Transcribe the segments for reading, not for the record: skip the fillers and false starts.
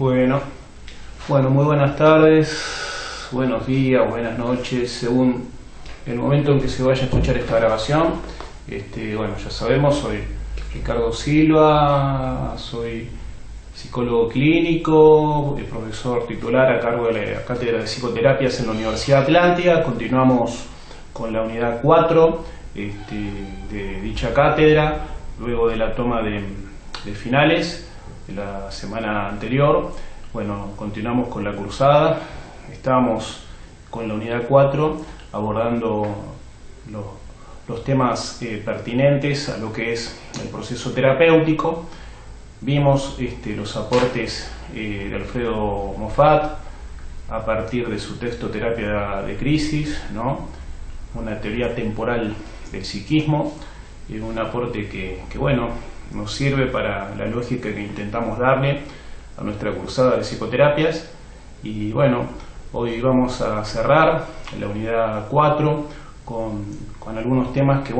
Bueno, muy buenas tardes, buenos días, buenas noches, según el momento en que se vaya a escuchar esta grabación. Ya sabemos, soy Ricardo Silva, soy psicólogo clínico, profesor titular a cargo de la Cátedra de Psicoterapias en la Universidad Atlántida. Continuamos con la unidad 4 de dicha cátedra, luego de la toma de finales de la semana anterior. Continuamos con la cursada. Estábamos con la unidad 4 abordando los temas pertinentes a lo que es el proceso terapéutico. Vimos los aportes de Alfredo Moffat a partir de su texto Terapia de Crisis, ¿no? Una teoría temporal del psiquismo, un aporte que nos sirve para la lógica que intentamos darle a nuestra cursada de psicoterapias. Y hoy vamos a cerrar la unidad 4 con algunos temas que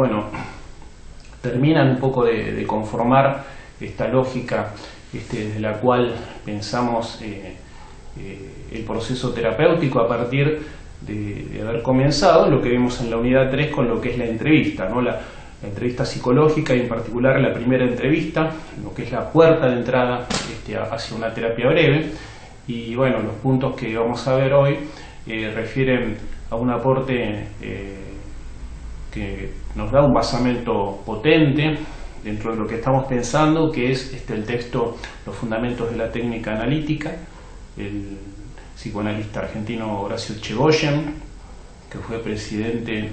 terminan un poco de conformar esta lógica desde la cual pensamos el proceso terapéutico a partir de haber comenzado lo que vimos en la unidad 3 con lo que es la entrevista, ¿no? La entrevista psicológica, y en particular la primera entrevista, lo que es la puerta de entrada hacia una terapia breve. Y los puntos que vamos a ver hoy refieren a un aporte que nos da un basamento potente dentro de lo que estamos pensando, que es el texto Los fundamentos de la técnica analítica, el psicoanalista argentino Horacio Echegóyen, que fue presidente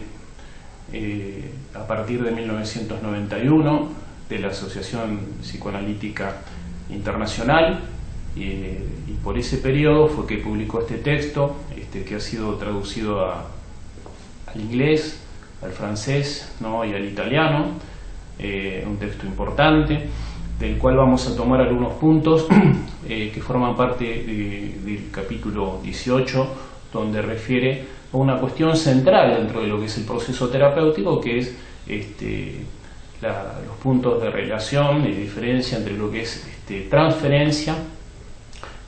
a partir de 1991 de la Asociación Psicoanalítica Internacional, y por ese periodo fue que publicó este texto, que ha sido traducido al inglés, al francés, ¿no? Y al italiano. Un texto importante del cual vamos a tomar algunos puntos que forman parte del capítulo 18, donde refiere a una cuestión central dentro de lo que es el proceso terapéutico, que es los puntos de relación y diferencia entre lo que es transferencia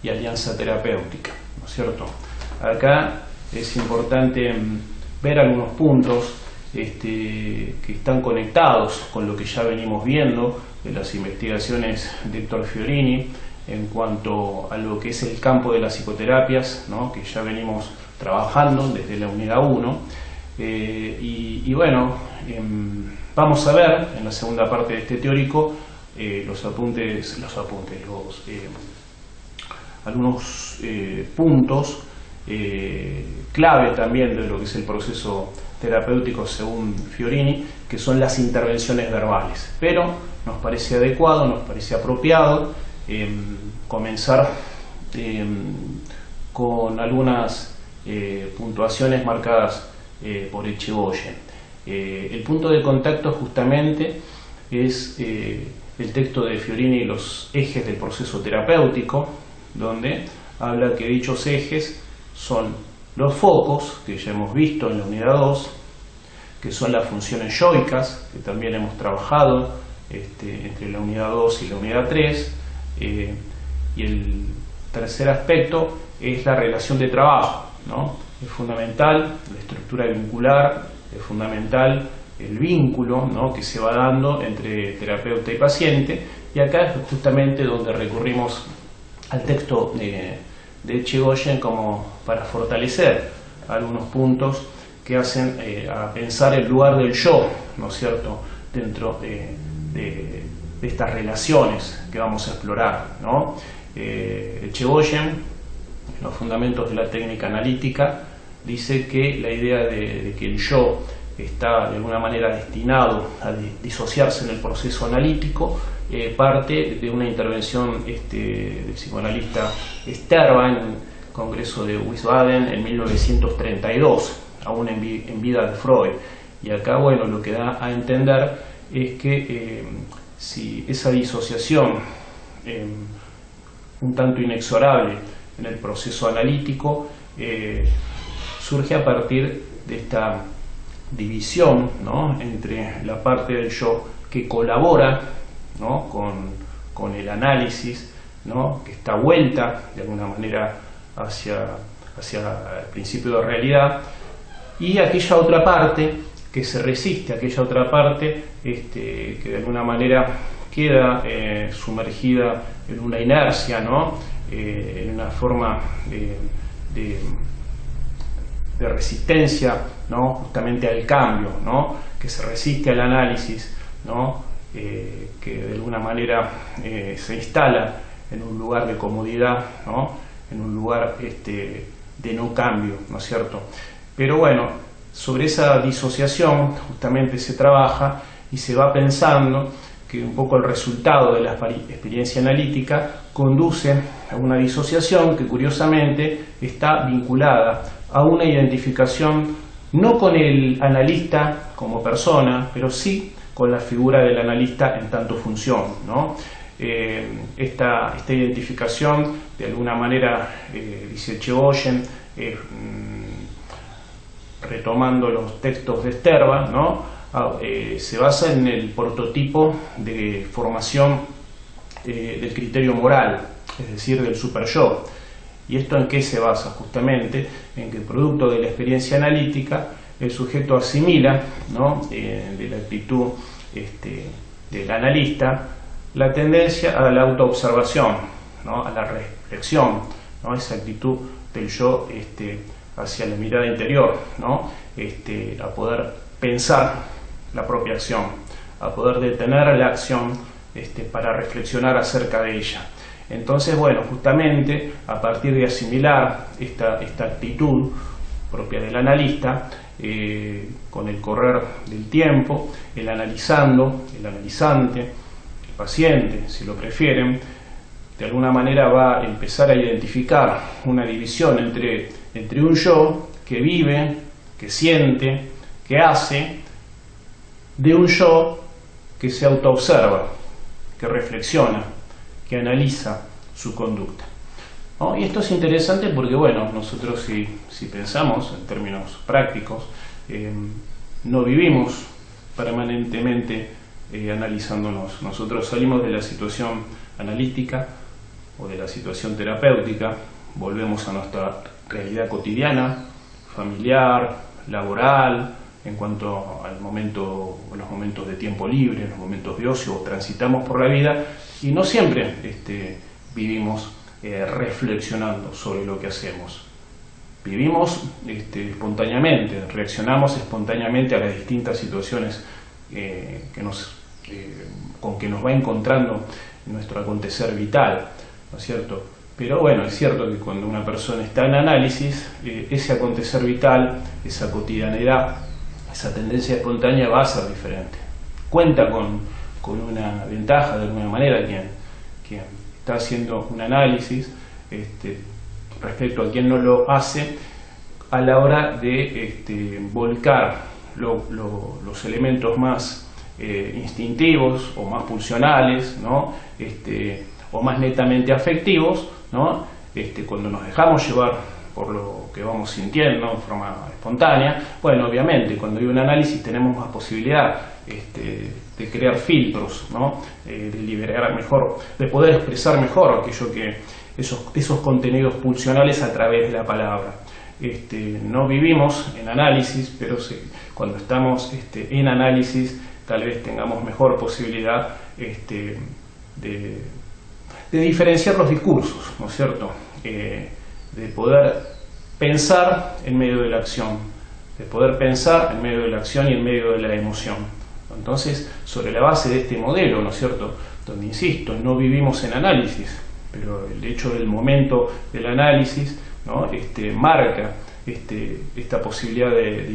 y alianza terapéutica, ¿no es cierto? Acá es importante ver algunos puntos que están conectados con lo que ya venimos viendo de las investigaciones de Héctor Fiorini en cuanto a lo que es el campo de las psicoterapias, ¿no? Que ya venimos trabajando desde la unidad 1. Vamos a ver en la segunda parte de este teórico algunos puntos clave también de lo que es el proceso terapéutico según Fiorini, que son las intervenciones verbales. Pero nos parece adecuado, nos parece apropiado comenzar con algunas puntuaciones marcadas por Echegóyen. El punto de contacto justamente es el texto de Fiorini, Los ejes del proceso terapéutico, donde habla que dichos ejes son los focos, que ya hemos visto en la unidad 2, que son las funciones yoicas, que también hemos trabajado entre la unidad 2 y la unidad 3, y el tercer aspecto es la relación de trabajo, ¿no? Es fundamental la estructura vincular, es fundamental el vínculo, ¿no? Que se va dando entre terapeuta y paciente, y acá es justamente donde recurrimos al texto de Echegóyen como para fortalecer algunos puntos que hacen a pensar el lugar del yo, ¿no es cierto?, dentro de estas relaciones que vamos a explorar, ¿no? Echegóyen, en los fundamentos de la técnica analítica, dice que la idea de que el yo está de alguna manera destinado a disociarse en el proceso analítico parte de una intervención del psicoanalista Sterba en el Congreso de Wiesbaden en 1932, aún en vida de Freud. Y acá lo que da a entender es que si esa disociación un tanto inexorable en el proceso analítico surge a partir de esta división, ¿no?, entre la parte del yo que colabora, ¿no?, con el análisis ¿no?, que está vuelta de alguna manera hacia el principio de realidad, y aquella otra parte que se resiste, aquella otra parte que de alguna manera queda sumergida en una inercia, ¿no?, en una forma de resistencia, ¿no?, justamente al cambio, ¿no?, que se resiste al análisis, ¿no?, que de alguna manera se instala en un lugar de comodidad, ¿no?, en un lugar de no cambio, ¿no es cierto? Pero bueno, sobre esa disociación justamente se trabaja y se va pensando que un poco el resultado de la experiencia analítica conduce a una disociación que curiosamente está vinculada a una identificación no con el analista como persona, pero sí con la figura del analista en tanto función, ¿no? Esta identificación, de alguna manera, dice Echegóyen, retomando los textos de Sterba, ¿no?, se basa en el prototipo de formación del criterio moral, es decir, del super-yo. ¿Y esto en qué se basa? Justamente en que, producto de la experiencia analítica, el sujeto asimila, ¿no?, de la actitud del analista, la tendencia a la autoobservación, ¿no?, a la reflexión, ¿no?, esa actitud del yo hacia la mirada interior, ¿no?, a poder pensar la propia acción, a poder detener la acción para reflexionar acerca de ella. Entonces, bueno, justamente a partir de asimilar esta actitud propia del analista, con el correr del tiempo, el analizando, el analizante, el paciente, si lo prefieren, de alguna manera va a empezar a identificar una división entre un yo que vive, que siente, que hace, de un yo que se autoobserva, que reflexiona, que analiza su conducta, ¿no? Y esto es interesante porque, bueno, nosotros si pensamos en términos prácticos, no vivimos permanentemente analizándonos. Nosotros salimos de la situación analítica o de la situación terapéutica, volvemos a nuestra realidad cotidiana, familiar, laboral, en cuanto al momento, los momentos de tiempo libre, los momentos de ocio, transitamos por la vida y no siempre vivimos reflexionando sobre lo que hacemos. Vivimos espontáneamente, reaccionamos espontáneamente a las distintas situaciones con que nos va encontrando nuestro acontecer vital, ¿no es cierto? Pero bueno, es cierto que cuando una persona está en análisis, ese acontecer vital, esa cotidianidad, esa tendencia espontánea va a ser diferente. Cuenta con una ventaja de alguna manera quien está haciendo un análisis respecto a quien no lo hace, a la hora de volcar los elementos más instintivos o más pulsionales, ¿no?, o más netamente afectivos, ¿no?, cuando nos dejamos llevar por lo que vamos sintiendo en forma espontánea. Bueno, obviamente cuando hay un análisis tenemos más posibilidad de crear filtros, ¿no?, de liberar mejor, de poder expresar mejor aquello que esos contenidos pulsionales a través de la palabra. No vivimos en análisis, pero cuando estamos en análisis tal vez tengamos mejor posibilidad de diferenciar los discursos, ¿no es cierto?, de poder pensar en medio de la acción, de poder pensar en medio de la acción y en medio de la emoción. Entonces, sobre la base de este modelo, ¿no es cierto?, donde, insisto, no vivimos en análisis, pero el hecho del momento del análisis, ¿no?, marca esta posibilidad de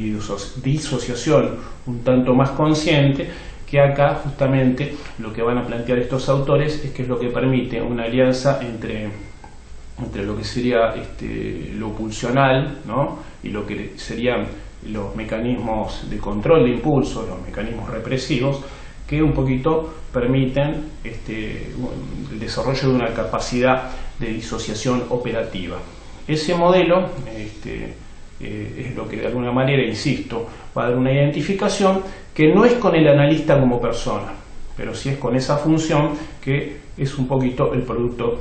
disociación un tanto más consciente, que acá justamente lo que van a plantear estos autores es que es lo que permite una alianza entre lo que sería lo pulsional, ¿no?, y lo que serían los mecanismos de control de impulso, los mecanismos represivos, que un poquito permiten el desarrollo de una capacidad de disociación operativa. Ese modelo es lo que de alguna manera, insisto, va a dar una identificación que no es con el analista como persona, pero sí es con esa función que es un poquito el producto,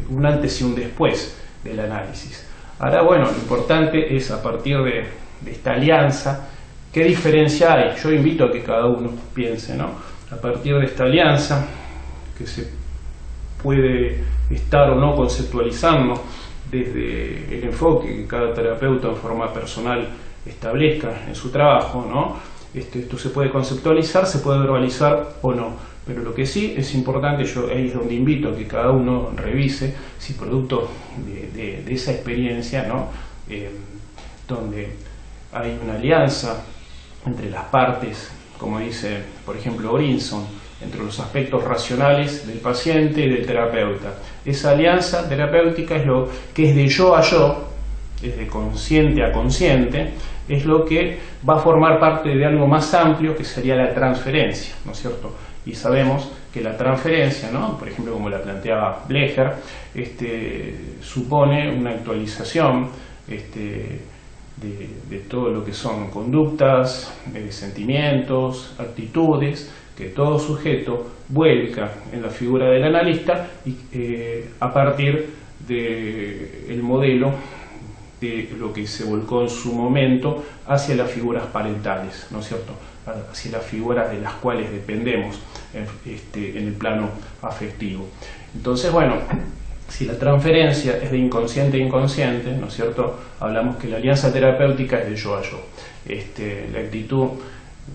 un antes y un después del análisis. Ahora, bueno, lo importante es, a partir de esta alianza, ¿qué diferencia hay? Yo invito a que cada uno piense, ¿no? A partir de esta alianza, que se puede estar o no conceptualizando desde el enfoque que cada terapeuta en forma personal establezca en su trabajo, ¿no? Esto se puede conceptualizar, se puede verbalizar o no, pero lo que sí es importante, yo ahí es donde invito a que cada uno revise si producto de esa experiencia, ¿no? Donde hay una alianza entre las partes, como dice por ejemplo Brinson, entre los aspectos racionales del paciente y del terapeuta. Esa alianza terapéutica es lo que es de yo a yo, es de consciente a consciente, es lo que va a formar parte de algo más amplio, que sería la transferencia, ¿no es cierto? Y sabemos que la transferencia, ¿no? Por ejemplo, como la planteaba Blecher, supone una actualización de todo lo que son conductas, sentimientos, actitudes, que todo sujeto vuelca en la figura del analista y a partir del modelo de lo que se volcó en su momento hacia las figuras parentales, ¿no es cierto? Hacia las figuras de las cuales dependemos en el plano afectivo. Entonces, bueno, si la transferencia es de inconsciente a inconsciente, ¿no es cierto? Hablamos que la alianza terapéutica es de yo a yo. La actitud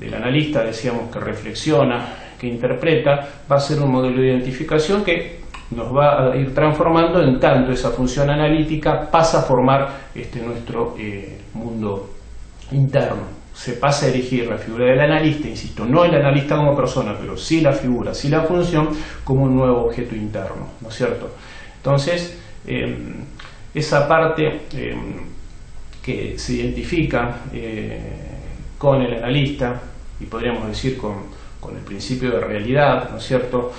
del analista, decíamos, que reflexiona, que interpreta, va a ser un modelo de identificación que nos va a ir transformando en tanto esa función analítica pasa a formar nuestro mundo interno. Se pasa a erigir la figura del analista, insisto, no el analista como persona, pero sí la figura, sí la función, como un nuevo objeto interno, ¿no es cierto? Entonces, esa parte que se identifica con el analista, y podríamos decir con el principio de realidad, ¿no es cierto?,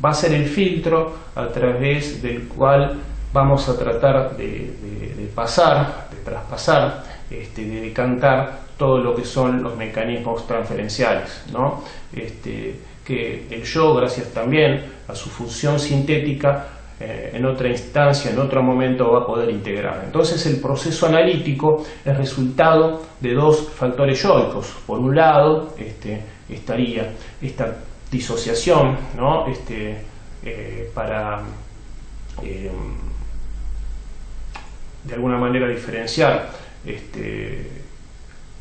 va a ser el filtro a través del cual vamos a tratar de pasar, de traspasar, de decantar todo lo que son los mecanismos transferenciales, ¿no? Que el yo, gracias también a su función sintética, en otra instancia, en otro momento va a poder integrar. Entonces el proceso analítico es resultado de dos factores yoicos. Por un lado estaría esta disociación, ¿no? Para de alguna manera diferenciar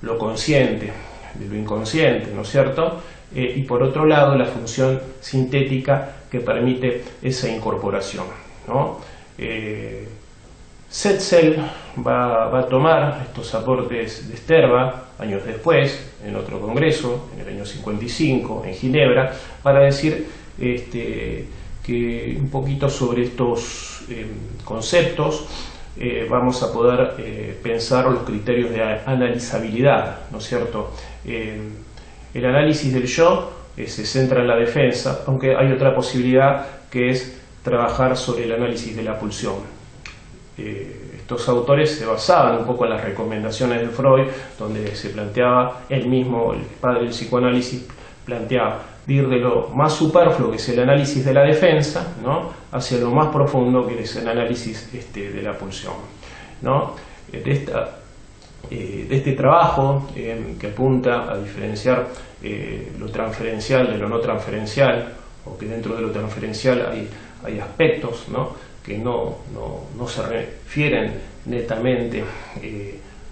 lo consciente de lo inconsciente, ¿no es cierto? Y por otro lado la función sintética que permite esa incorporación, ¿no? Setzel va a tomar estos aportes de Sterba años después, en otro congreso, en el año 55, en Ginebra, para decir que un poquito sobre estos conceptos vamos a poder pensar los criterios de analizabilidad, ¿no es cierto? El análisis del yo se centra en la defensa, aunque hay otra posibilidad que es trabajar sobre el análisis de la pulsión. Estos autores se basaban un poco en las recomendaciones de Freud, donde se planteaba, él mismo, el padre del psicoanálisis, planteaba de ir de lo más superfluo, que es el análisis de la defensa, ¿no?, hacia lo más profundo, que es el análisis de la pulsión, ¿no? De este trabajo que apunta a diferenciar lo transferencial de lo no transferencial, o que dentro de lo transferencial hay aspectos, ¿no?, que no se refieren netamente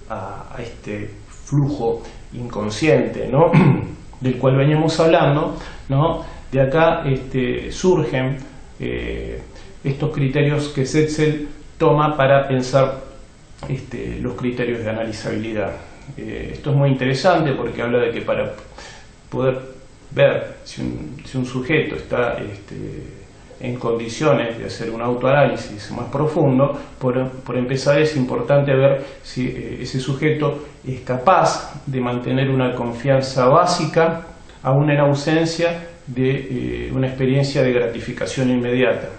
a este flujo inconsciente, ¿no?, del cual veníamos hablando, ¿no? De acá surgen estos criterios que Setzel toma para pensar los criterios de analizabilidad. Esto es muy interesante porque habla de que para poder ver si un sujeto está en condiciones de hacer un autoanálisis más profundo, por empezar es importante ver si ese sujeto es capaz de mantener una confianza básica aún en ausencia de una experiencia de gratificación inmediata.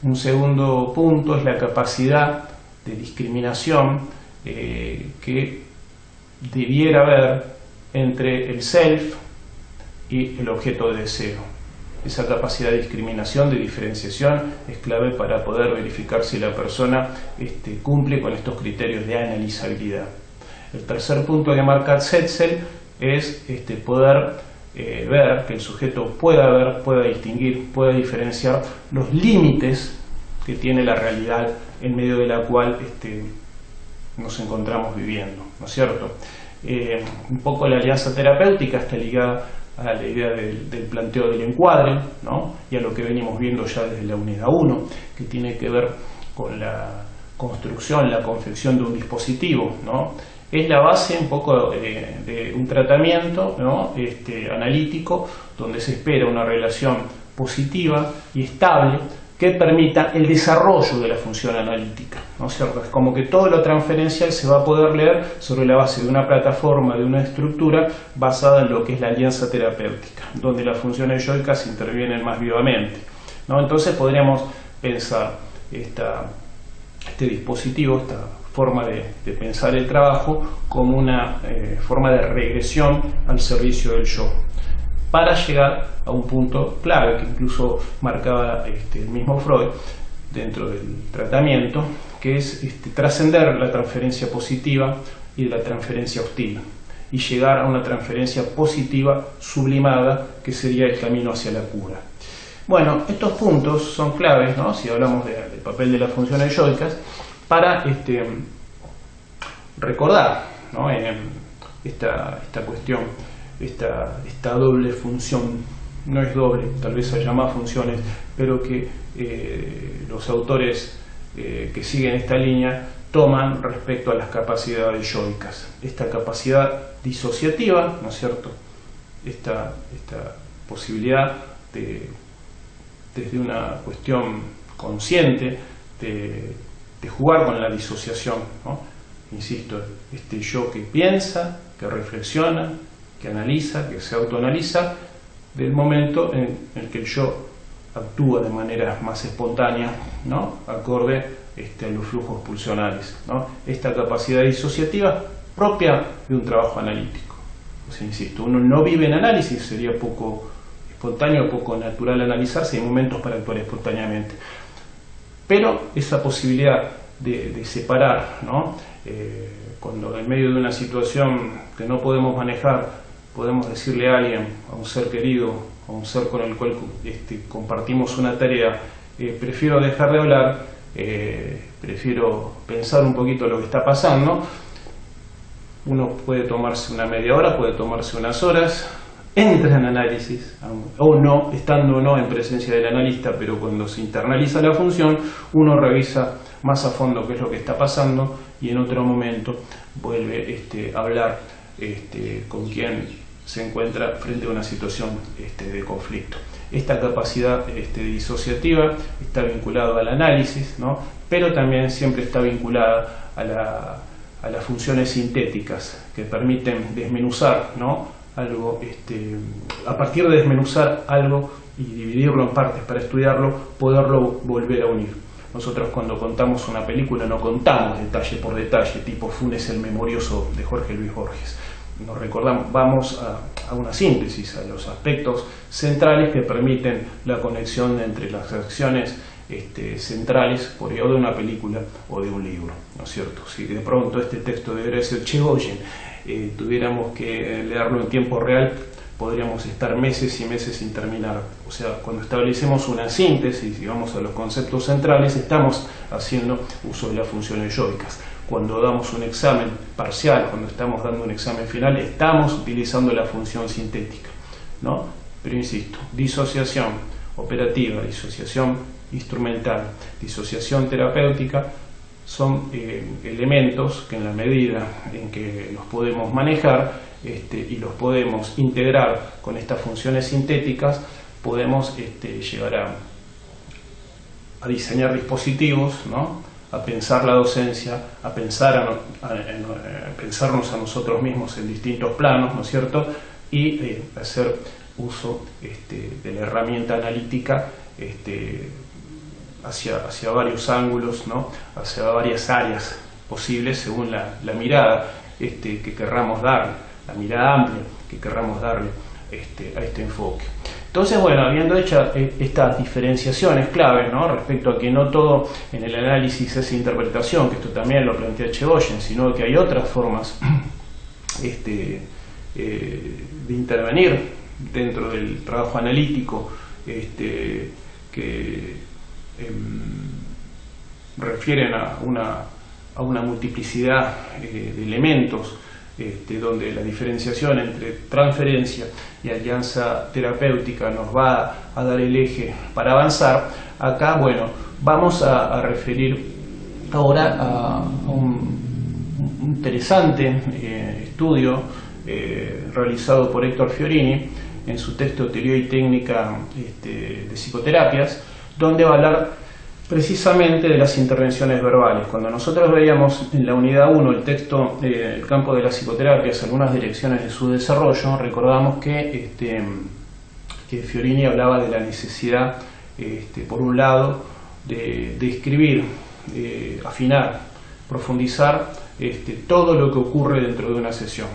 Un segundo punto es la capacidad de discriminación que debiera haber entre el self y el objeto de deseo. Esa capacidad de discriminación, de diferenciación, es clave para poder verificar si la persona cumple con estos criterios de analizabilidad. El tercer punto que marca Zetzel es poder ver que el sujeto pueda ver, pueda distinguir, pueda diferenciar los límites que tiene la realidad en medio de la cual nos encontramos viviendo, ¿no es cierto? Un poco la alianza terapéutica está ligada a la idea del planteo del encuadre, ¿no? Y a lo que venimos viendo ya desde la unidad 1, que tiene que ver con la construcción, la confección de un dispositivo, ¿no? Es la base un poco de un tratamiento, ¿no? Analítico, donde se espera una relación positiva y estable que permita el desarrollo de la función analítica, ¿no es cierto? Es como que todo lo transferencial se va a poder leer sobre la base de una plataforma, de una estructura basada en lo que es la alianza terapéutica, donde las funciones yoicas intervienen más vivamente, ¿no? Entonces podríamos pensar este dispositivo, esta forma de pensar el trabajo como una forma de regresión al servicio del yo, para llegar a un punto clave que incluso marcaba el mismo Freud dentro del tratamiento, que es trascender la transferencia positiva y la transferencia hostil y llegar a una transferencia positiva sublimada, que sería el camino hacia la cura. Bueno, estos puntos son claves, ¿no? Si hablamos del papel de las funciones yoicas, para recordar, ¿no? esta cuestión, esta doble función. No es doble, tal vez haya más funciones, pero que los autores que siguen esta línea toman respecto a las capacidades yoicas. Esta capacidad disociativa, ¿no es cierto? Esta posibilidad desde una cuestión consciente de jugar con la disociación, ¿no? Insisto, este yo que piensa, que reflexiona, que analiza, que se autoanaliza, del momento en el que el yo actúa de manera más espontánea, ¿no? Acorde a los flujos pulsionales, ¿no? Esta capacidad disociativa propia de un trabajo analítico. O sea, insisto, uno no vive en análisis, sería poco espontáneo, poco natural analizarse, hay momentos para actuar espontáneamente. Pero esa posibilidad de separar, ¿no? Cuando en medio de una situación que no podemos manejar, podemos decirle a alguien, a un ser querido, a un ser con el cual compartimos una tarea, prefiero dejar de hablar, prefiero pensar un poquito lo que está pasando. Uno puede tomarse una media hora, puede tomarse unas horas, entra en análisis, o no, estando o no en presencia del analista, pero cuando se internaliza la función, uno revisa más a fondo qué es lo que está pasando y en otro momento vuelve a hablar con quien se encuentra frente a una situación de conflicto. Esta capacidad disociativa está vinculada al análisis, ¿no? Pero también siempre está vinculada a las funciones sintéticas que permiten desmenuzar, ¿no? Algo, a partir de desmenuzar algo y dividirlo en partes para estudiarlo, poderlo volver a unir. Nosotros cuando contamos una película no contamos detalle por detalle, tipo Funes el Memorioso de Jorge Luis Borges. Nos recordamos, vamos a una síntesis, a los aspectos centrales que permiten la conexión entre las acciones centrales, por ejemplo, de una película o de un libro, ¿no es cierto? Si de pronto este texto de Horacio Chegoyen tuviéramos que leerlo en tiempo real, podríamos estar meses y meses sin terminar. O sea, cuando establecemos una síntesis y vamos a los conceptos centrales, estamos haciendo uso de las funciones yoicas. Cuando damos un examen parcial, cuando estamos dando un examen final, estamos utilizando la función sintética, ¿no? Pero insisto, disociación operativa, disociación instrumental, disociación terapéutica, son elementos que en la medida en que los podemos manejar y los podemos integrar con estas funciones sintéticas, podemos llegar a diseñar dispositivos, ¿no? A pensar la docencia, a pensarnos a nosotros mismos en distintos planos, ¿no es cierto? Y hacer uso de la herramienta analítica hacia varios ángulos, ¿no? Hacia varias áreas posibles según la mirada que querramos darle, la mirada amplia que querramos darle a este enfoque. Entonces, bueno, habiendo hecho estas diferenciaciones claves, ¿no?, respecto a que no todo en el análisis es interpretación, que esto también lo plantea Echegóyen, sino que hay otras formas de intervenir dentro del trabajo analítico que refieren a una multiplicidad de elementos, donde la diferenciación entre transferencia y alianza terapéutica nos va a dar el eje para avanzar. Acá, bueno, vamos a referir ahora a un interesante estudio realizado por Héctor Fiorini en su texto Teoría y Técnica de Psicoterapias, donde va a hablar precisamente de las intervenciones verbales. Cuando nosotros veíamos en la unidad 1 el texto, el campo de las psicoterapias, algunas direcciones de su desarrollo, recordamos que Fiorini hablaba de la necesidad, por un lado, de escribir, afinar, profundizar todo lo que ocurre dentro de una sesión.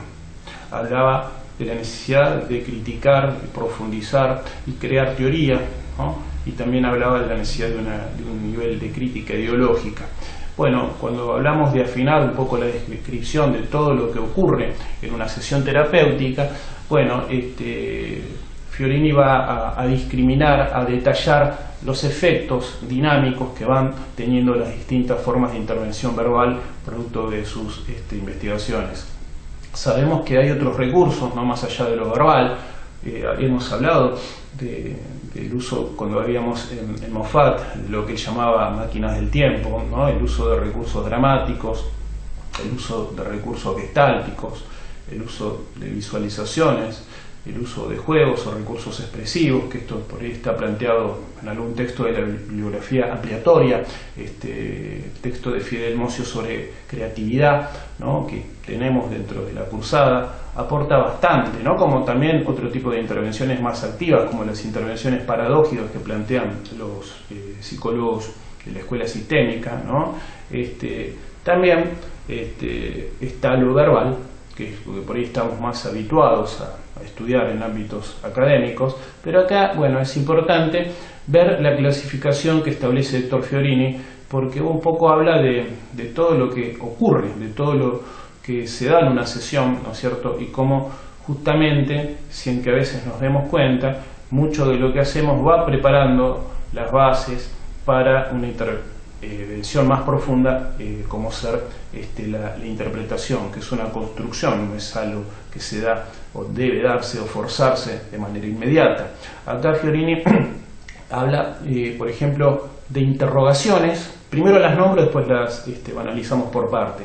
Hablaba de la necesidad de criticar, de profundizar y crear teoría, ¿no? Y también hablaba de la necesidad de un nivel de crítica ideológica. Bueno, cuando hablamos de afinar un poco la descripción de todo lo que ocurre en una sesión terapéutica, bueno, Fiorini va a discriminar, a detallar los efectos dinámicos que van teniendo las distintas formas de intervención verbal producto de sus investigaciones. Sabemos que hay otros recursos, no más allá de lo verbal. Hemos hablado del uso, cuando habíamos en Moffat, de lo que él llamaba máquinas del tiempo, ¿no?, el uso de recursos dramáticos, el uso de recursos gestálticos, el uso de visualizaciones, el uso de juegos o recursos expresivos, que esto por ahí está planteado en algún texto de la bibliografía ampliatoria, texto de Fidel Mocio sobre creatividad, ¿no?, que tenemos dentro de la cursada, aporta bastante, ¿no?, como también otro tipo de intervenciones más activas, como las intervenciones paradójicas que plantean los psicólogos de la escuela sistémica, ¿no? También está lo verbal, que por ahí estamos más habituados a estudiar en ámbitos académicos, pero acá, bueno, es importante ver la clasificación que establece Héctor Fiorini, porque un poco habla de todo lo que ocurre, de todo lo que se da en una sesión, ¿no es cierto?, y cómo justamente, sin que a veces nos demos cuenta, mucho de lo que hacemos va preparando las bases para una intervención más profunda, como ser la interpretación, que es una construcción, no es algo que se da o debe darse o forzarse de manera inmediata. Acá Fiorini habla, por ejemplo, de interrogaciones. Primero las nombro, después las analizamos por parte.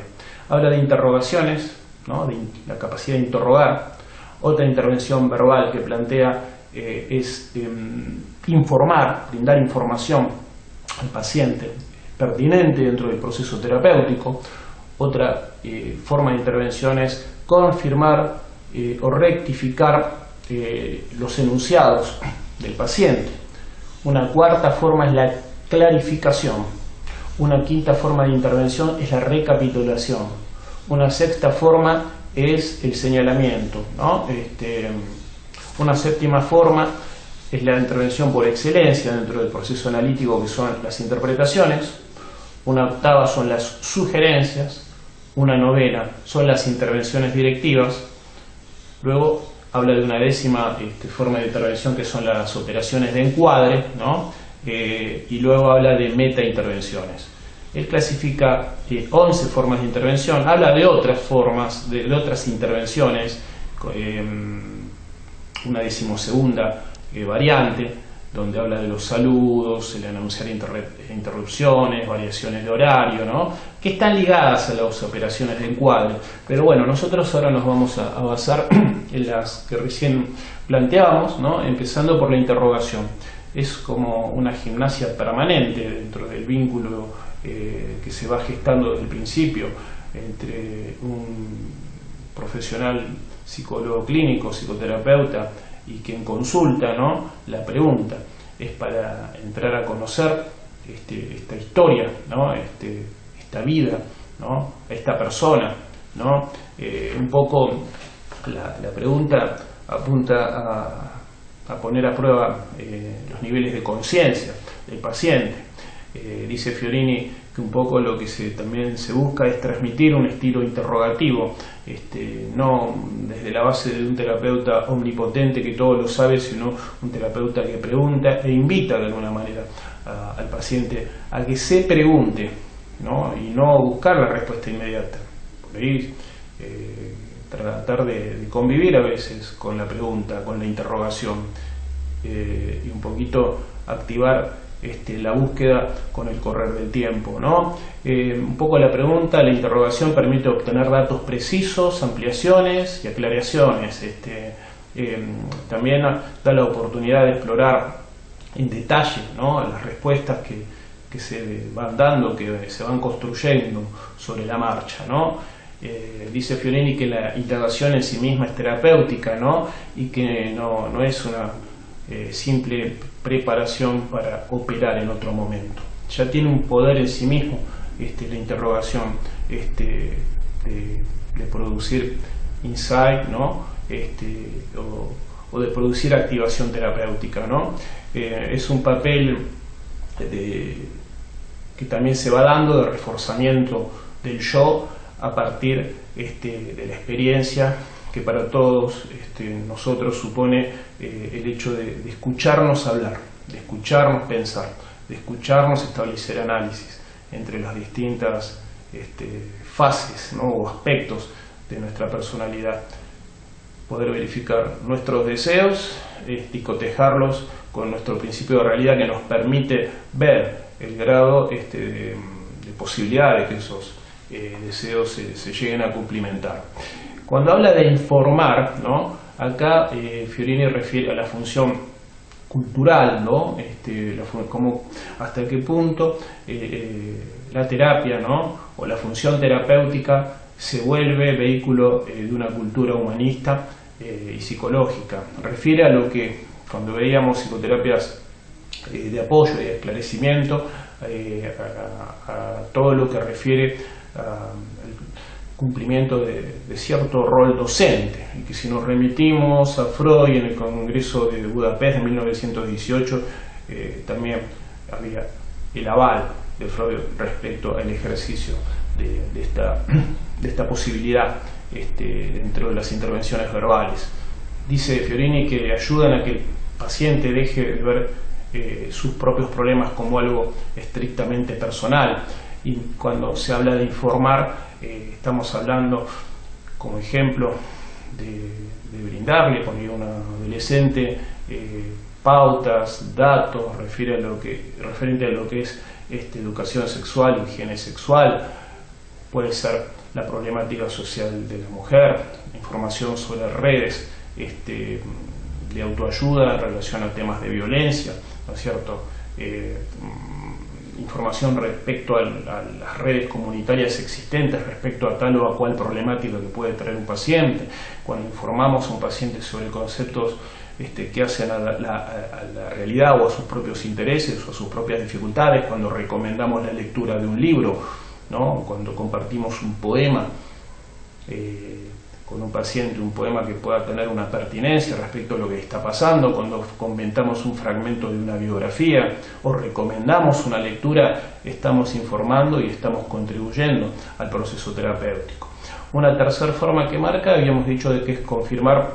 Habla de interrogaciones, ¿no?, de la capacidad de interrogar. Otra intervención verbal que plantea es informar, brindar información al paciente pertinente dentro del proceso terapéutico. Otra forma de intervención es confirmar o rectificar los enunciados del paciente. Una cuarta forma es la clarificación. Una quinta forma de intervención es la recapitulación. Una sexta forma es el señalamiento, ¿no? Una séptima forma es la intervención por excelencia dentro del proceso analítico, que son las interpretaciones. Una octava son las sugerencias. Una novena son las intervenciones directivas. Luego habla de una décima forma de intervención, que son las operaciones de encuadre, ¿no? Y luego habla de meta-intervenciones. Él clasifica 11 formas de intervención, habla de otras formas, de otras intervenciones, una decimosegunda variante, donde habla de los saludos, el anunciar interrupciones, variaciones de horario, ¿no?, que están ligadas a las operaciones de encuadre. Pero bueno, nosotros ahora nos vamos a basar en las que recién planteábamos, ¿no?, empezando por la interrogación. Es como una gimnasia permanente dentro del vínculo que se va gestando desde el principio entre un profesional psicólogo clínico, psicoterapeuta, y quien consulta, ¿no?, la pregunta. Es para entrar a conocer esta historia, ¿no?, esta vida, ¿no?, esta persona, ¿no? Un poco la pregunta apunta a poner a prueba los niveles de conciencia del paciente. Dice Fiorini que un poco lo que también se busca es transmitir un estilo interrogativo, no desde la base de un terapeuta omnipotente que todo lo sabe, sino un terapeuta que pregunta e invita de alguna manera al paciente a que se pregunte, ¿no? Y no buscar la respuesta inmediata. Por ahí tratar de convivir a veces con la pregunta, con la interrogación, y un poquito activar la búsqueda con el correr del tiempo, ¿no? Un poco la pregunta, la interrogación permite obtener datos precisos, ampliaciones y aclaraciones. También da la oportunidad de explorar en detalle, ¿no?, las respuestas que se van dando, que se van construyendo sobre la marcha, ¿no? Dice Fiorini que la indagación en sí misma es terapéutica, ¿no?, y que no es una simple preparación para operar en otro momento. Ya tiene un poder en sí mismo la interrogación de producir insight, ¿no?, o de producir activación terapéutica, ¿no? Es un papel que también se va dando de reforzamiento del yo a partir de la experiencia, que para todos nosotros supone el hecho de escucharnos hablar, de escucharnos pensar, de escucharnos establecer análisis entre las distintas fases, ¿no?, o aspectos de nuestra personalidad, poder verificar nuestros deseos y cotejarlos con nuestro principio de realidad, que nos permite ver el grado de posibilidad de que esos deseos se lleguen a cumplimentar. Cuando habla de informar, ¿no?, acá Fiorini refiere a la función cultural, ¿no?, como hasta qué punto la terapia, ¿no?, o la función terapéutica se vuelve vehículo de una cultura humanista y psicológica. Refiere a lo que, cuando veíamos psicoterapias de apoyo y de esclarecimiento, a todo lo que refiere al cumplimiento de cierto rol docente, y que si nos remitimos a Freud en el Congreso de Budapest de 1918, también había el aval de Freud respecto al ejercicio de esta posibilidad dentro de las intervenciones verbales. Dice Fiorini que ayudan a que el paciente deje de ver sus propios problemas como algo estrictamente personal, y cuando se habla de informar estamos hablando, como ejemplo, de brindarle por un adolescente pautas, datos referente a lo que es educación sexual, higiene sexual. Puede ser la problemática social de la mujer, información sobre redes de autoayuda en relación a temas de violencia, ¿no es cierto? Información respecto a las redes comunitarias existentes, respecto a tal o a cual problemática que puede traer un paciente. Cuando informamos a un paciente sobre conceptos que hacen a la realidad o a sus propios intereses o a sus propias dificultades, cuando recomendamos la lectura de un libro, ¿no?, cuando compartimos un poema con un paciente, un poema que pueda tener una pertinencia respecto a lo que está pasando, cuando comentamos un fragmento de una biografía o recomendamos una lectura, estamos informando y estamos contribuyendo al proceso terapéutico. Una tercera forma que marca, habíamos dicho, de que es confirmar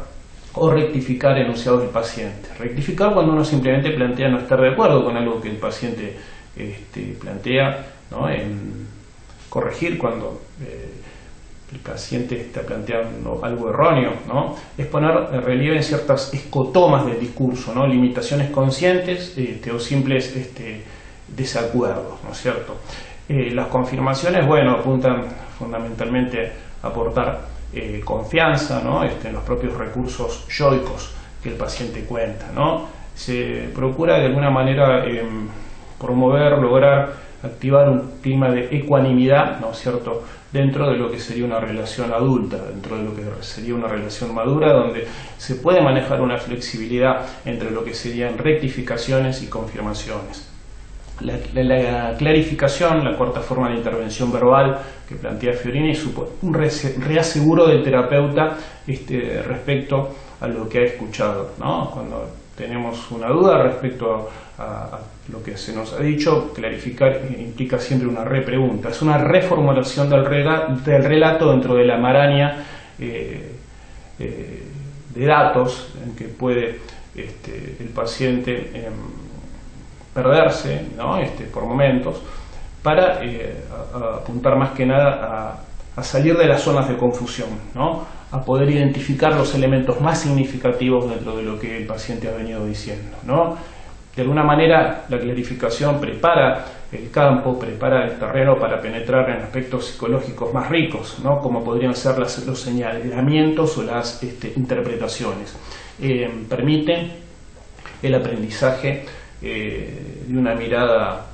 o rectificar enunciados del paciente. Rectificar cuando uno simplemente plantea no estar de acuerdo con algo que el paciente plantea, ¿no? Corregir cuando el paciente está planteando algo erróneo, ¿no? Es poner en relieve en ciertas escotomas del discurso, ¿no?, limitaciones conscientes o simples desacuerdos, ¿no es cierto? Las confirmaciones, bueno, apuntan fundamentalmente a aportar confianza, ¿no?, en los propios recursos yoicos que el paciente cuenta, ¿no? Se procura de alguna manera promover, lograr activar un clima de ecuanimidad, ¿no es cierto?, dentro de lo que sería una relación adulta, dentro de lo que sería una relación madura, donde se puede manejar una flexibilidad entre lo que serían rectificaciones y confirmaciones. La clarificación, la cuarta forma de intervención verbal que plantea Fiorini, supone un reaseguro del terapeuta respecto a lo que ha escuchado, ¿no? Cuando tenemos una duda respecto a lo que se nos ha dicho, clarificar implica siempre una repregunta, es una reformulación del relato dentro de la maraña de datos en que puede el paciente perderse, ¿no? Por momentos, para apuntar más que nada a salir de las zonas de confusión, ¿no? A poder identificar los elementos más significativos dentro de lo que el paciente ha venido diciendo, ¿no? De alguna manera la clarificación prepara el campo, prepara el terreno para penetrar en aspectos psicológicos más ricos, ¿no? Como podrían ser los señalamientos o las interpretaciones. Permite el aprendizaje de una mirada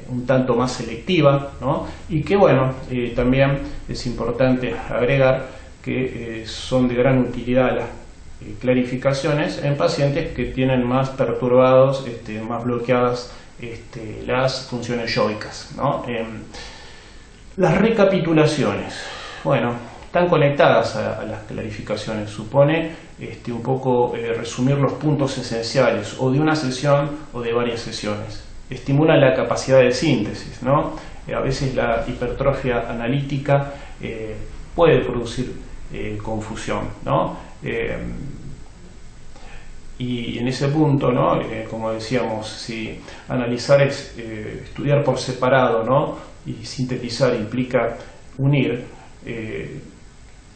un tanto más selectiva, ¿no? Y que bueno, también es importante agregar que son de gran utilidad las clarificaciones en pacientes que tienen más perturbados, más bloqueadas las funciones yoicas, ¿no? Las recapitulaciones, bueno, están conectadas a las clarificaciones. Supone un poco resumir los puntos esenciales o de una sesión o de varias sesiones. Estimula la capacidad de síntesis, ¿no? A veces la hipertrofia analítica puede producir confusión, ¿no? Y en ese punto, ¿no? Como decíamos, si analizar es estudiar por separado, ¿no? Y sintetizar implica unir,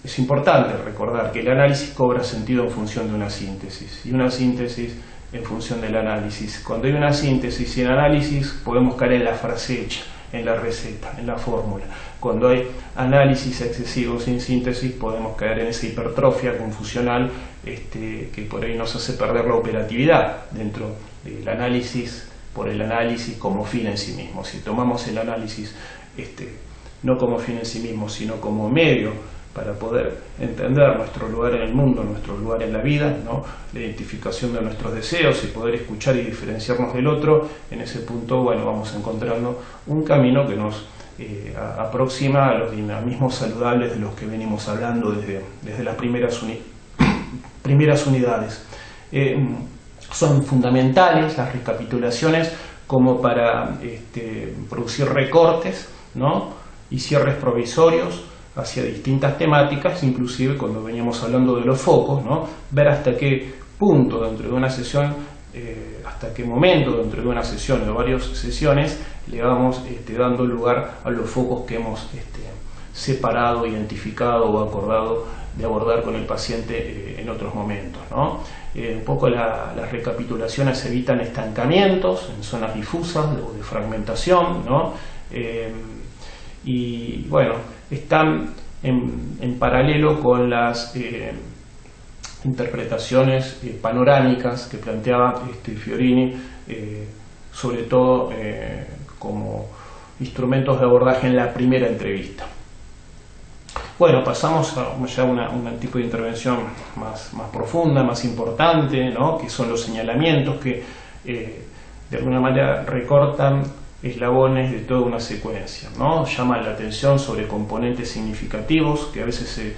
es importante recordar que el análisis cobra sentido en función de una síntesis, y una síntesis en función del análisis. Cuando hay una síntesis sin análisis, podemos caer en la frase hecha, en la receta, en la fórmula. Cuando hay análisis excesivo sin síntesis, podemos caer en esa hipertrofia confusional que por ahí nos hace perder la operatividad dentro del análisis por el análisis como fin en sí mismo. Si tomamos el análisis no como fin en sí mismo, sino como medio para poder entender nuestro lugar en el mundo, nuestro lugar en la vida, ¿no? La identificación de nuestros deseos y poder escuchar y diferenciarnos del otro, en ese punto, bueno, vamos encontrando un camino que nos aproxima a los dinamismos saludables de los que venimos hablando desde las primeras unidades. Son fundamentales las recapitulaciones como para producir recortes, ¿no? Y cierres provisorios hacia distintas temáticas, inclusive cuando veníamos hablando de los focos, ¿no? Ver hasta qué punto dentro de una sesión, hasta qué momento dentro de una sesión o varias sesiones le vamos dando lugar a los focos que hemos separado, identificado o acordado de abordar con el paciente en otros momentos, ¿no? Un poco las recapitulaciones evitan estancamientos en zonas difusas o de fragmentación, ¿no? Y bueno, están en paralelo con las interpretaciones panorámicas que planteaba Fiorini, sobre todo como instrumentos de abordaje en la primera entrevista. Bueno, pasamos a ya un tipo de intervención más profunda, más importante, ¿no? Que son los señalamientos que de alguna manera recortan eslabones de toda una secuencia, ¿no? Llaman la atención sobre componentes significativos que a veces se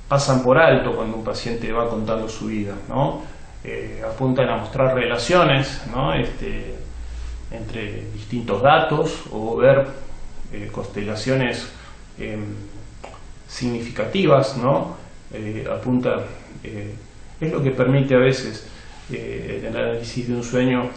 pasan por alto cuando un paciente va contando su vida, ¿no? Apuntan a mostrar relaciones, ¿no? Entre distintos datos o ver constelaciones significativas, ¿no? Es lo que permite a veces en el análisis de un sueño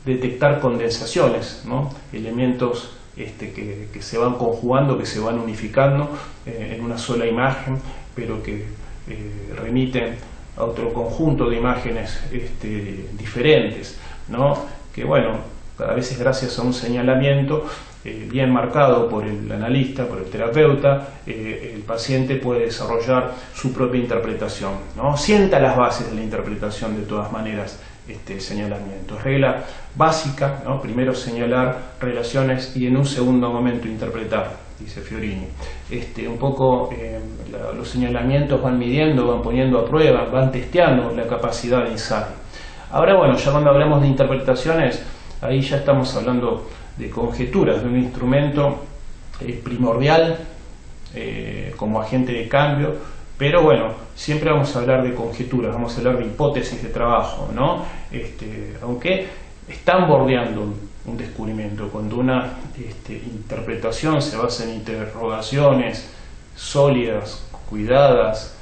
detectar condensaciones, ¿no? Elementos que se van conjugando, que se van unificando en una sola imagen, pero que remiten a otro conjunto de imágenes diferentes, ¿no? Que bueno, a veces gracias a un señalamiento bien marcado por el analista, por el terapeuta, el paciente puede desarrollar su propia interpretación, ¿no? Sienta las bases de la interpretación de todas maneras el señalamiento. Regla básica, ¿no? Primero señalar relaciones y en un segundo momento interpretar, dice Fiorini. Un poco los señalamientos van midiendo, van poniendo a prueba, van testeando la capacidad de ensayo. Ahora bueno, ya cuando hablamos de interpretaciones, ahí ya estamos hablando de conjeturas, de un instrumento primordial como agente de cambio, Pero bueno, siempre vamos a hablar de conjeturas, vamos a hablar de hipótesis de trabajo, ¿no? Aunque están bordeando un descubrimiento. Cuando una interpretación se basa en interrogaciones sólidas, cuidadas,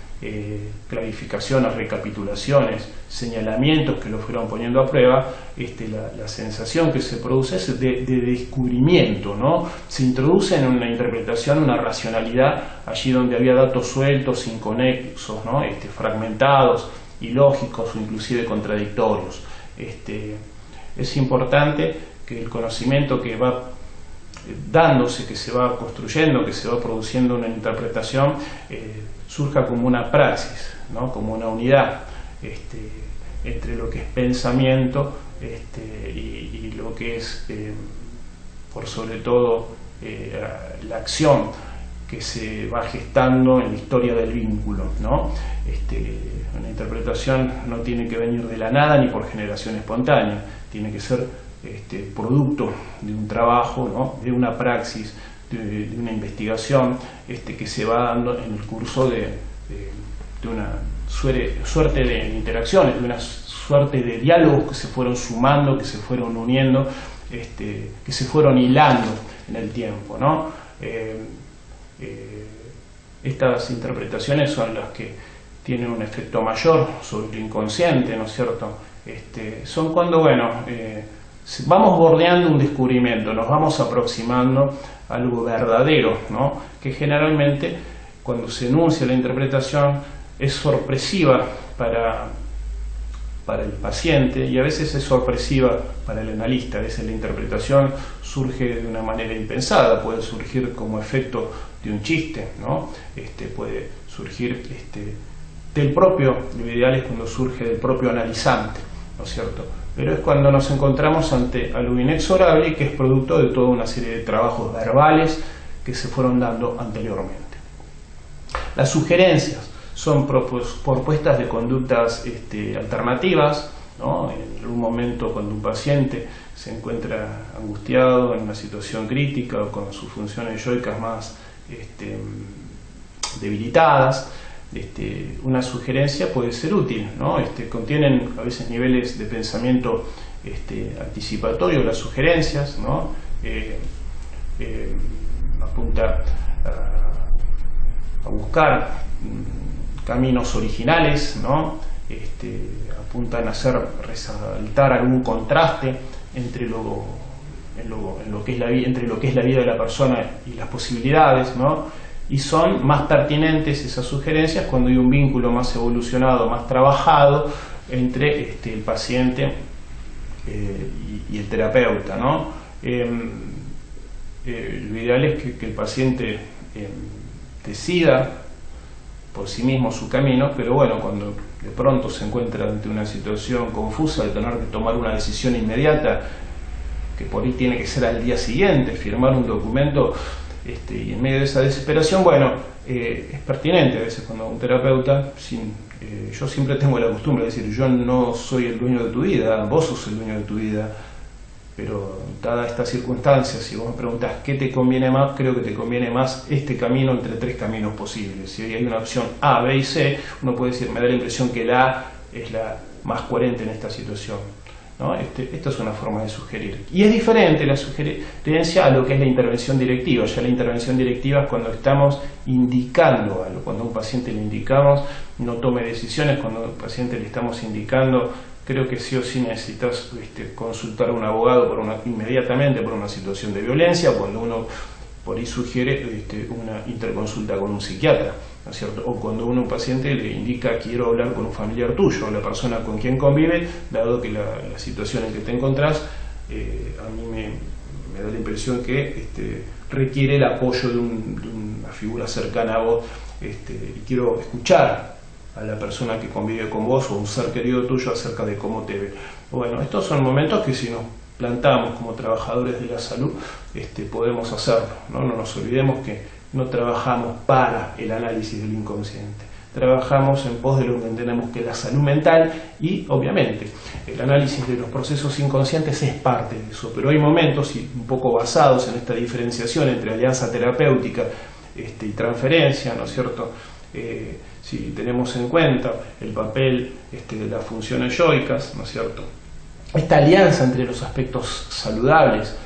clarificaciones, recapitulaciones, señalamientos que lo fueron poniendo a prueba, la sensación que se produce es de descubrimiento, ¿no? Se introduce en una interpretación una racionalidad allí donde había datos sueltos, inconexos, ¿no? Fragmentados, ilógicos o inclusive contradictorios. Es importante que el conocimiento que va dándose, que se va construyendo, que se va produciendo una interpretación, surja como una praxis, ¿no? Como una unidad entre lo que es pensamiento y lo que es, por sobre todo, la acción que se va gestando en la historia del vínculo, ¿no? Una interpretación no tiene que venir de la nada ni por generación espontánea, tiene que ser producto de un trabajo, ¿no? De una praxis, de una investigación que se va dando en el curso de una suerte de interacciones, de una suerte de diálogos que se fueron sumando, que se fueron uniendo, que se fueron hilando en el tiempo, ¿no? Estas interpretaciones son las que tienen un efecto mayor sobre el inconsciente, ¿no es cierto? Son cuando, bueno, vamos bordeando un descubrimiento, nos vamos aproximando a algo verdadero, ¿no? Que generalmente, cuando se enuncia la interpretación, es sorpresiva para el paciente y a veces es sorpresiva para el analista. A veces la interpretación surge de una manera impensada, puede surgir como efecto de un chiste, ¿no? Puede surgir del propio, lo ideal es cuando surge del propio analizante, ¿no es cierto? Pero es cuando nos encontramos ante algo inexorable y que es producto de toda una serie de trabajos verbales que se fueron dando anteriormente. Las sugerencias son propuestas de conductas alternativas, ¿no? En algún momento, cuando un paciente se encuentra angustiado en una situación crítica o con sus funciones yoicas más debilitadas, una sugerencia puede ser útil, ¿no? Contienen a veces niveles de pensamiento anticipatorio, las sugerencias, ¿no? Apunta a buscar caminos originales, ¿no? Apuntan a resaltar algún contraste entre lo que es la vida de la persona y las posibilidades, ¿no? Y son más pertinentes esas sugerencias cuando hay un vínculo más evolucionado, más trabajado entre el paciente y el terapeuta, ¿no? Lo ideal es que el paciente decida por sí mismo su camino, pero bueno, cuando de pronto se encuentra ante una situación confusa de tener que tomar una decisión inmediata, que por ahí tiene que ser al día siguiente, firmar un documento, y en medio de esa desesperación, bueno, es pertinente a veces cuando un terapeuta, yo siempre tengo la costumbre de decir, yo no soy el dueño de tu vida, vos sos el dueño de tu vida, pero dada estas circunstancias, si vos me preguntás qué te conviene más, creo que te conviene más este camino entre tres caminos posibles. Si hay una opción A, B y C, uno puede decir, me da la impresión que la A es la más coherente en esta situación, ¿no? Esta es una forma de sugerir. Y es diferente la sugerencia a lo que es la intervención directiva. Ya la intervención directiva es cuando estamos indicando algo, cuando a un paciente le indicamos, no tome decisiones, cuando a un paciente le estamos indicando, creo que sí o sí necesitas consultar a un abogado inmediatamente por una situación de violencia, cuando uno por ahí sugiere una interconsulta con un psiquiatra, ¿no es cierto? O cuando un paciente le indica quiero hablar con un familiar tuyo, o la persona con quien convive, dado que la situación en que te encontrás a mí me da la impresión que requiere el apoyo de una figura cercana a vos, y quiero escuchar a la persona que convive con vos o un ser querido tuyo acerca de cómo te ve. Bueno, estos son momentos que si nos plantamos como trabajadores de la salud, podemos hacerlo, ¿no? No nos olvidemos que no trabajamos para el análisis del inconsciente, trabajamos en pos de lo que entendemos que es la salud mental y obviamente el análisis de los procesos inconscientes es parte de eso, pero hay momentos, y un poco basados en esta diferenciación entre alianza terapéutica y transferencia, ¿no es cierto? si tenemos en cuenta el papel de las funciones yoicas, ¿no es cierto? Esta alianza entre los aspectos saludables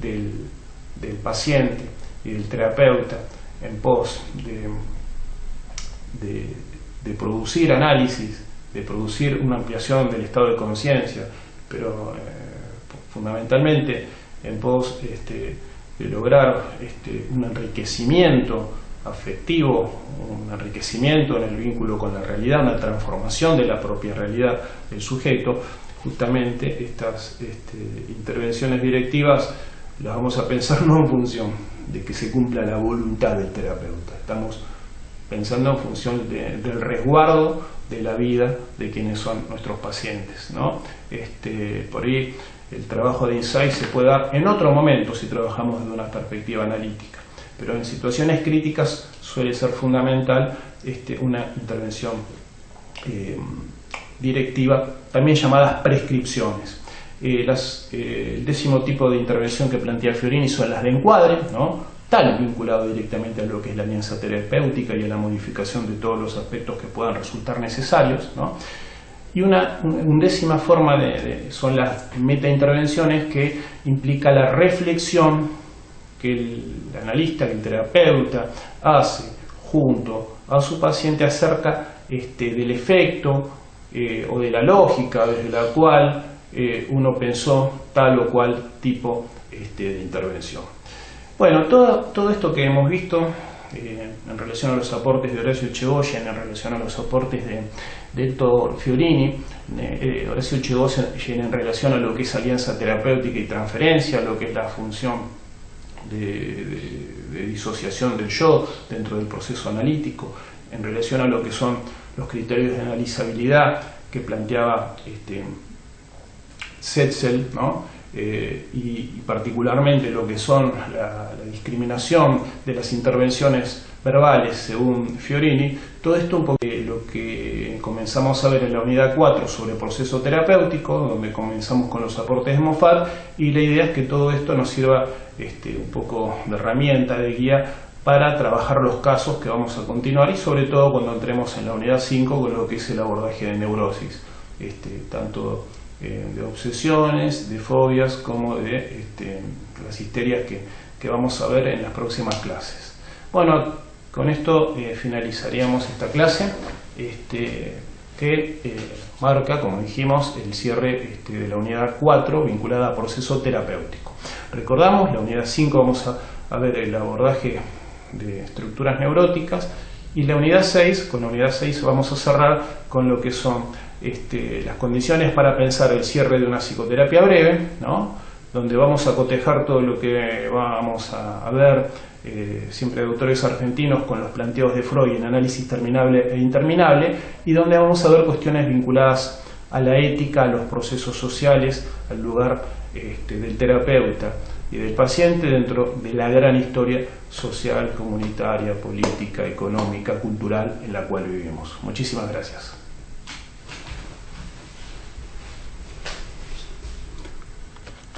del paciente y del terapeuta en pos de producir análisis, de producir una ampliación del estado de conciencia, pero fundamentalmente en pos de lograr un enriquecimiento afectivo, un enriquecimiento en el vínculo con la realidad, una transformación de la propia realidad del sujeto. Justamente estas intervenciones directivas las vamos a pensar no en función de que se cumpla la voluntad del terapeuta, estamos pensando en función del resguardo de la vida de quienes son nuestros pacientes, ¿no? Por ahí el trabajo de insight se puede dar en otro momento si trabajamos desde una perspectiva analítica, pero en situaciones críticas suele ser fundamental una intervención directiva, también llamadas prescripciones. El 10º tipo de intervención que plantea Fiorini son las de encuadre, ¿no? Tal vinculado directamente a lo que es la alianza terapéutica y a la modificación de todos los aspectos que puedan resultar necesarios, ¿no? Y una 10ª forma son las metaintervenciones, que implica la reflexión que el analista, que el terapeuta hace junto a su paciente acerca del efecto o de la lógica desde la cual uno pensó tal o cual tipo de intervención. Bueno, todo esto que hemos visto en relación a los aportes de Horacio Echegóyen, en relación a los aportes de Héctor Fiorini, Horacio Echegóyen en relación a lo que es alianza terapéutica y transferencia, lo que es la función de disociación del yo dentro del proceso analítico, en relación a lo que son los criterios de analizabilidad que planteaba Setzel, ¿no? Y particularmente lo que son la discriminación de las intervenciones verbales según Fiorini. Todo esto un poco lo que comenzamos a ver en la unidad 4 sobre el proceso terapéutico, donde comenzamos con los aportes de Moffat, y la idea es que todo esto nos sirva un poco de herramienta, de guía para trabajar los casos que vamos a continuar, y sobre todo cuando entremos en la unidad 5 con lo que es el abordaje de neurosis, tanto de obsesiones, de fobias, como de las histerias que vamos a ver en las próximas clases. Bueno, con esto finalizaríamos esta clase que marca, como dijimos, el cierre de la unidad 4 vinculada a proceso terapéutico. Recordamos, la unidad 5 vamos a ver el abordaje de estructuras neuróticas, y la unidad 6, con la unidad 6 vamos a cerrar con lo que son las condiciones para pensar el cierre de una psicoterapia breve, ¿no? Donde vamos a cotejar todo lo que vamos a ver, siempre de autores argentinos, con los planteos de Freud en análisis terminable e interminable, y donde vamos a ver cuestiones vinculadas a la ética, a los procesos sociales, al lugar del terapeuta y del paciente dentro de la gran historia social, comunitaria, política, económica, cultural en la cual vivimos. Muchísimas gracias.